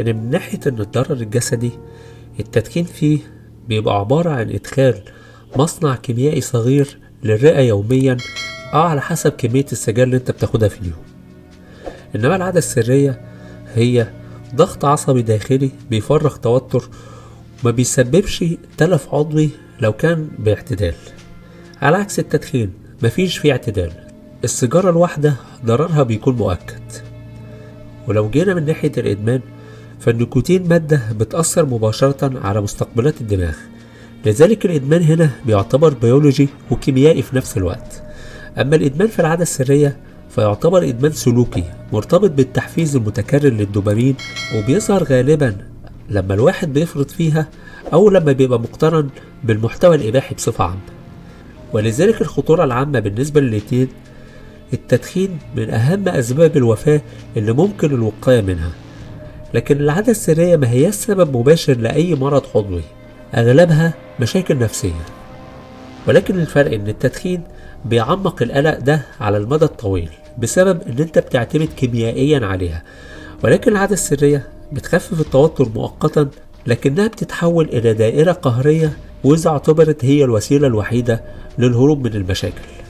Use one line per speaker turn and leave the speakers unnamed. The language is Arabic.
إن من ناحية إن الضرر الجسدي، التدخين فيه بيبقى عبارة عن إدخال مصنع كيميائي صغير للرئة يوميا، أو على حسب كمية السجاير اللي انت بتاخدها في اليوم. إنما العادة السرية هي ضغط عصبي داخلي بيفرغ توتر، وما بيسببش تلف عضوي لو كان باعتدال، على عكس التدخين مفيش فيه اعتدال. السيجارة الواحدة ضررها بيكون مؤكد. ولو جينا من ناحية الإدمان، فالنيكوتين مادة بتأثر مباشرة على مستقبلات الدماغ، لذلك الإدمان هنا بيعتبر بيولوجي وكيميائي في نفس الوقت. أما الإدمان في العادة السرية فيعتبر إدمان سلوكي مرتبط بالتحفيز المتكرر للدوبامين، وبيظهر غالبا لما الواحد بيفرط فيها أو لما بيبقى مقترن بالمحتوى الإباحي بصفة عامة. ولذلك الخطورة العامة بالنسبة للاتنين، التدخين من أهم أسباب الوفاة اللي ممكن الوقاية منها، لكن العادة السرية ما هي سبب مباشر لأي مرض عضوي، أغلبها مشاكل نفسية. ولكن الفرق إن التدخين بيعمق القلق ده على المدى الطويل بسبب إن أنت بتعتمد كيميائيا عليها، ولكن العادة السرية بتخفف التوتر مؤقتا، لكنها بتتحول إلى دائرة قهرية، وإذا اعتبرت هي الوسيلة الوحيدة للهروب من المشاكل.